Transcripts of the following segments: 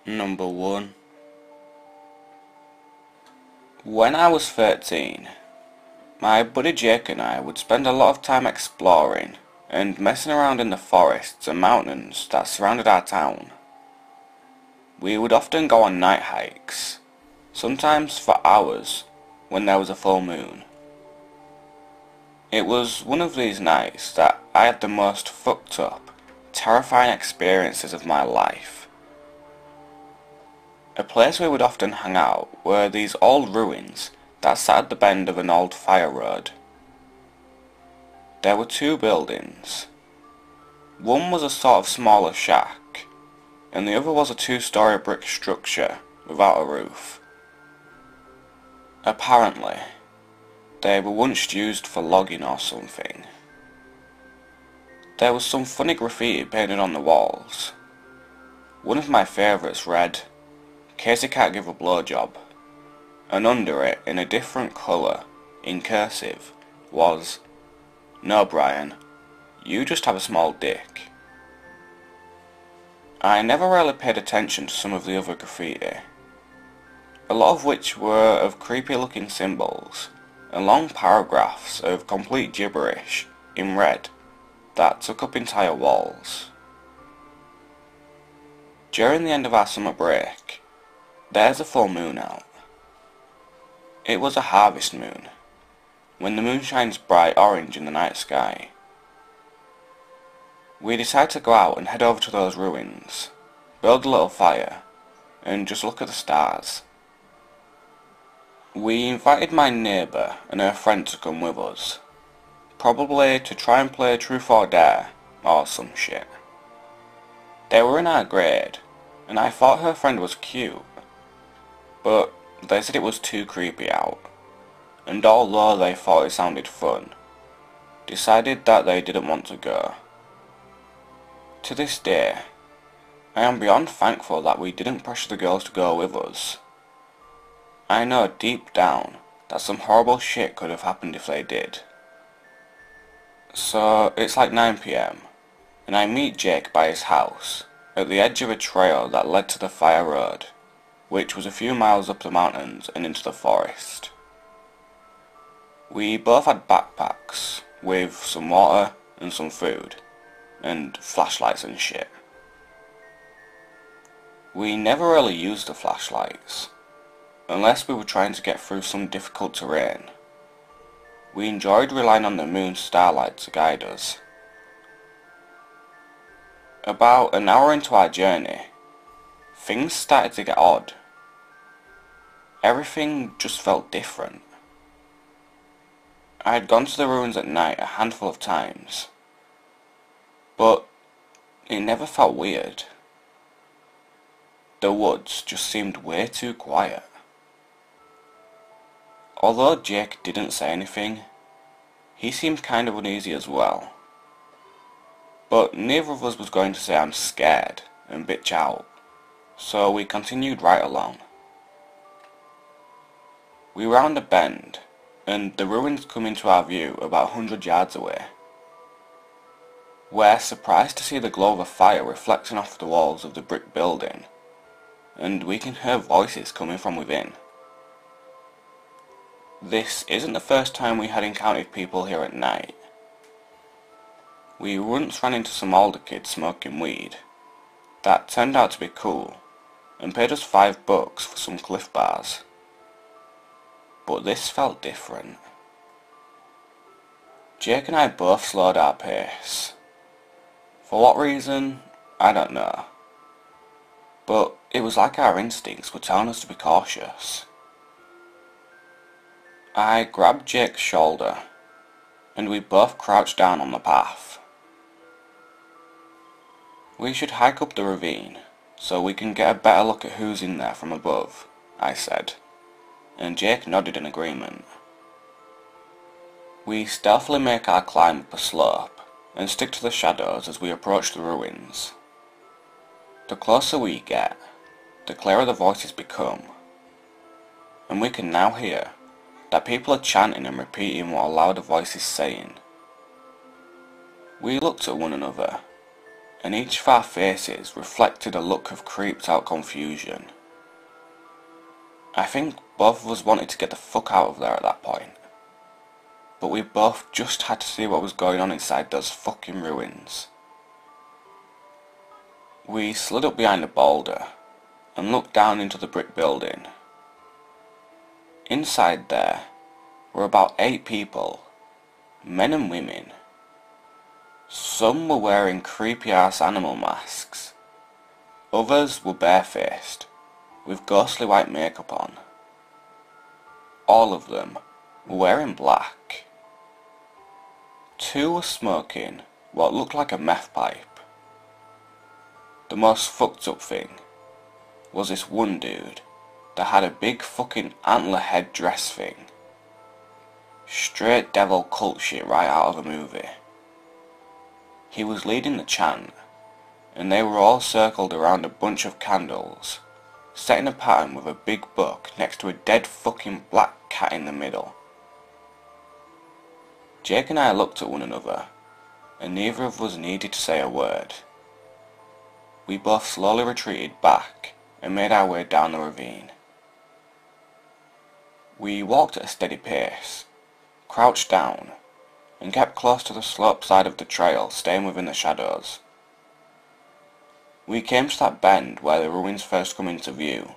Number 1. When I was 13, my buddy Jake and I would spend a lot of time exploring and messing around in the forests and mountains that surrounded our town. We would often go on night hikes, sometimes for hours when there was a full moon. It was one of these nights that I had the most fucked up, terrifying experiences of my life. A place we would often hang out were these old ruins that sat at the bend of an old fire road. There were two buildings. One was a sort of smaller shack, and the other was a two-story brick structure without a roof. Apparently, they were once used for logging or something. There was some funny graffiti painted on the walls. One of my favourites read, "Casey can't give a blowjob," and under it, in a different colour, in cursive, was, "No, Brian, you just have a small dick." I never really paid attention to some of the other graffiti, a lot of which were of creepy looking symbols and long paragraphs of complete gibberish in red that took up entire walls. During the end of our summer break, there's a full moon out. It was a harvest moon, when the moon shines bright orange in the night sky. We decided to go out and head over to those ruins, build a little fire, and just look at the stars. We invited my neighbour and her friend to come with us, probably to try and play Truth or Dare, or some shit. They were in our grade, and I thought her friend was cute, but they said it was too creepy out, and although they thought it sounded fun, decided that they didn't want to go. To this day, I am beyond thankful that we didn't pressure the girls to go with us. I know deep down that some horrible shit could have happened if they did. So it's like 9 PM, and I meet Jake by his house, at the edge of a trail that led to the fire road, which was a few miles up the mountains and into the forest. We both had backpacks, with some water and some food, and flashlights and shit. We never really used the flashlights, unless we were trying to get through some difficult terrain. We enjoyed relying on the moon's starlight to guide us. About an hour into our journey, things started to get odd. Everything just felt different. I had gone to the ruins at night a handful of times, but it never felt weird. The woods just seemed way too quiet. Although Jake didn't say anything, he seemed kind of uneasy as well. But neither of us was going to say I'm scared and bitch out, so we continued right along. We round a bend, and the ruins come into our view about 100 yards away. We're surprised to see the glow of a fire reflecting off the walls of the brick building, and we can hear voices coming from within. This isn't the first time we had encountered people here at night. We once ran into some older kids smoking weed. That turned out to be cool, and paid us $5 for some Cliff Bars. But this felt different. Jake and I both slowed our pace. For what reason, I don't know. But it was like our instincts were telling us to be cautious. I grabbed Jake's shoulder, and we both crouched down on the path. "We should hike up the ravine, so we can get a better look at who's in there from above," I said, and Jake nodded in agreement. We stealthily make our climb up a slope, and stick to the shadows as we approach the ruins. The closer we get, the clearer the voices become, and we can now hear that people are chanting and repeating what a louder voice is saying. We looked at one another, and each of our faces reflected a look of creeped out confusion. I think both of us wanted to get the fuck out of there at that point, but we both just had to see what was going on inside those fucking ruins. We slid up behind a boulder and looked down into the brick building. Inside there were about 8 people, men and women. Some were wearing creepy ass animal masks. Others were barefaced, with ghostly white makeup on. All of them were wearing black. 2 were smoking what looked like a meth pipe. The most fucked up thing was this one dude that had a big fucking antler head dress thing. Straight devil cult shit right out of a movie. He was leading the chant, and they were all circled around a bunch of candles, set in a pattern with a big book next to a dead fucking black cat in the middle. Jake and I looked at one another, and neither of us needed to say a word. We both slowly retreated back and made our way down the ravine. We walked at a steady pace, crouched down, and kept close to the slope side of the trail, staying within the shadows. We came to that bend where the ruins first come into view,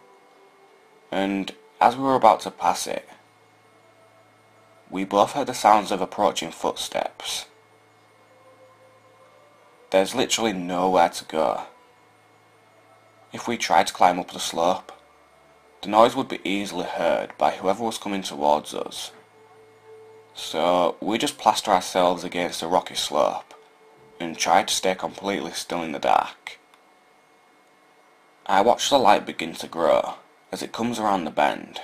and as we were about to pass it, we both heard the sounds of approaching footsteps. There's literally nowhere to go. If we tried to climb up the slope, the noise would be easily heard by whoever was coming towards us. So we just plastered ourselves against a rocky slope and tried to stay completely still in the dark. I watched the light begin to grow as it comes around the bend.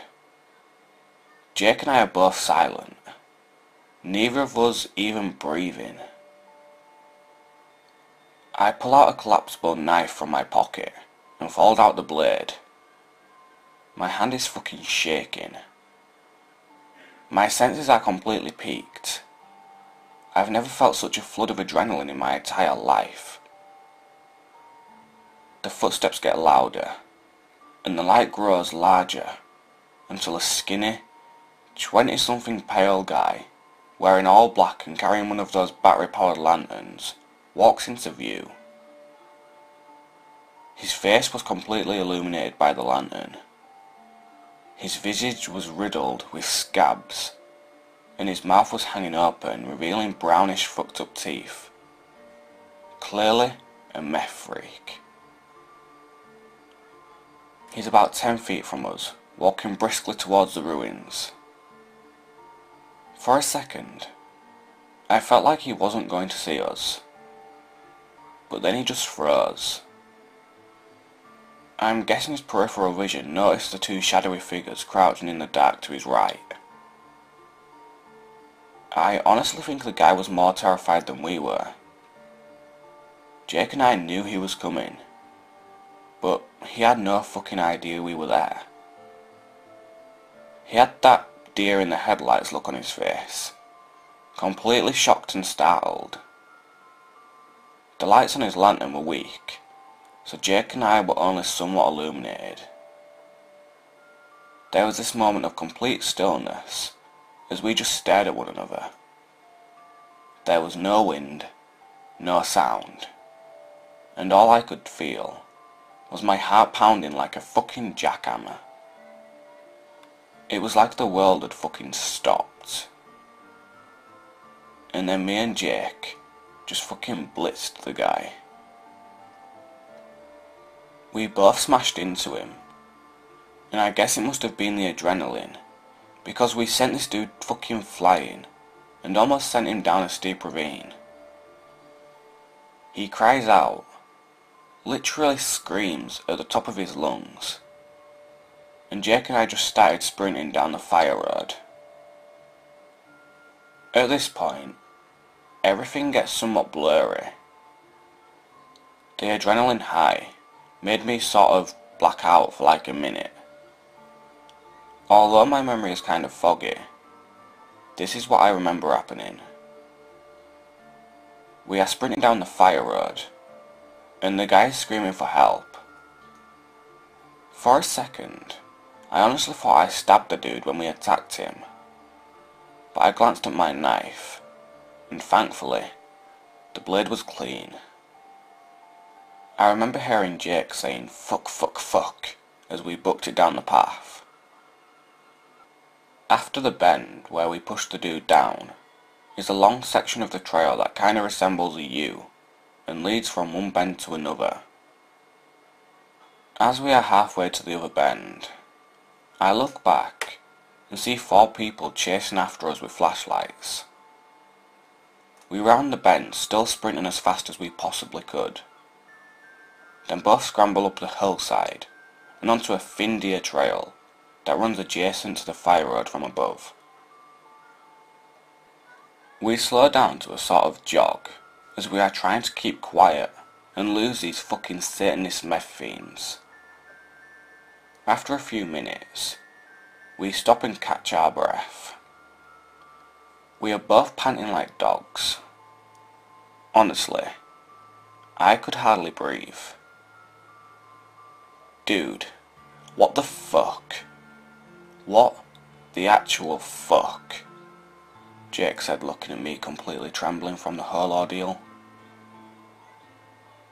Jake and I are both silent, neither of us even breathing. I pull out a collapsible knife from my pocket and fold out the blade. My hand is fucking shaking. My senses are completely peaked. I've never felt such a flood of adrenaline in my entire life. The footsteps get louder, and the light grows larger, until a skinny, 20-something pale guy, wearing all black and carrying one of those battery-powered lanterns, walks into view. His face was completely illuminated by the lantern. His visage was riddled with scabs, and his mouth was hanging open, revealing brownish fucked up teeth. Clearly a meth freak. He's about 10 feet from us, walking briskly towards the ruins. For a second, I felt like he wasn't going to see us, but then he just froze. I'm guessing his peripheral vision noticed the 2 shadowy figures crouching in the dark to his right. I honestly think the guy was more terrified than we were. Jake and I knew he was coming, but he had no fucking idea we were there. He had that deer in the headlights look on his face, completely shocked and startled. The lights on his lantern were weak, so Jake and I were only somewhat illuminated. There was this moment of complete stillness as we just stared at one another. There was no wind, no sound, and all I could feel was my heart pounding like a fucking jackhammer. It was like the world had fucking stopped. And then me and Jake just fucking blitzed the guy. We both smashed into him, and I guess it must have been the adrenaline, because we sent this dude fucking flying, and almost sent him down a steep ravine. He cries out, literally screams at the top of his lungs, and Jake and I just started sprinting down the fire road. At this point, everything gets somewhat blurry. The adrenaline high made me sort of black out for like a minute. Although my memory is kind of foggy, this is what I remember happening. We are sprinting down the fire road, and the guy screaming for help. For a second, I honestly thought I stabbed the dude when we attacked him, but I glanced at my knife, and thankfully, the blade was clean. I remember hearing Jake saying fuck fuck fuck as we booked it down the path. After the bend where we pushed the dude down is a long section of the trail that kinda resembles a U and leads from one bend to another. As we are halfway to the other bend, I look back and see 4 people chasing after us with flashlights. We round the bend, still sprinting as fast as we possibly could. Then both scramble up the hillside and onto a thin deer trail that runs adjacent to the fire road from above. We slow down to a sort of jog as we are trying to keep quiet and lose these fucking Satanist meth fiends. After a few minutes, we stop and catch our breath. We are both panting like dogs. Honestly, I could hardly breathe. Dude, what the fuck? What the actual fuck? Jake said, looking at me completely trembling from the whole ordeal.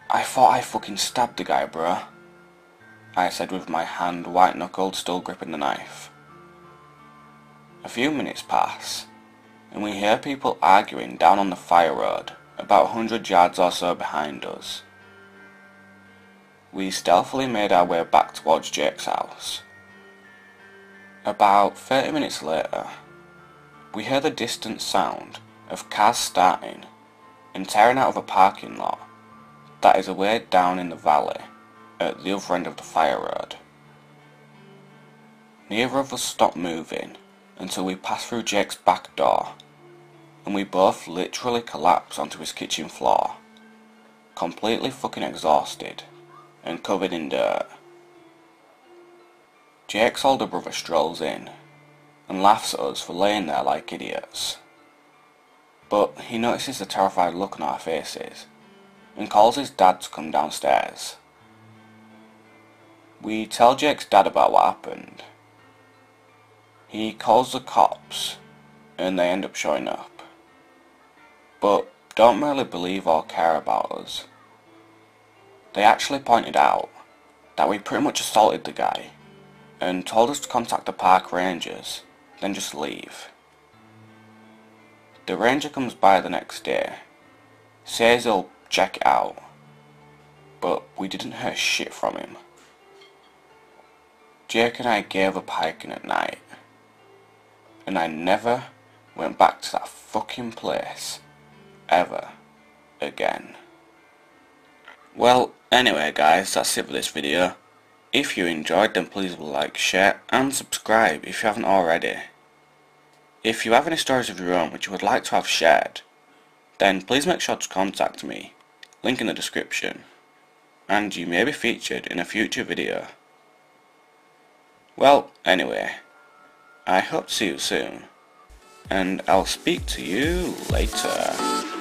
I thought I fucking stabbed the guy, bruh, I said with my hand white-knuckled, still gripping the knife. A few minutes pass, and we hear people arguing down on the fire road, about 100 yards or so behind us. We stealthily made our way back towards Jake's house. About 30 minutes later, we hear the distant sound of cars starting and tearing out of a parking lot that is away down in the valley at the other end of the fire road. Neither of us stopped moving until we passed through Jake's back door, and we both literally collapsed onto his kitchen floor, completely fucking exhausted and covered in dirt. Jake's older brother strolls in and laughs at us for laying there like idiots, but he notices the terrified look on our faces and calls his dad to come downstairs. We tell Jake's dad about what happened. He calls the cops and they end up showing up, but don't really believe or care about us. They actually pointed out that we pretty much assaulted the guy and told us to contact the park rangers, then just leave. The ranger comes by the next day, says he'll check it out, but we didn't hear shit from him. Jake and I gave up hiking at night, and I never went back to that fucking place ever again. Well, anyway guys, that's it for this video. If you enjoyed, then please like, share and subscribe if you haven't already. If you have any stories of your own which you would like to have shared, then please make sure to contact me, link in the description, and you may be featured in a future video. Well, anyway, I hope to see you soon, and I'll speak to you later.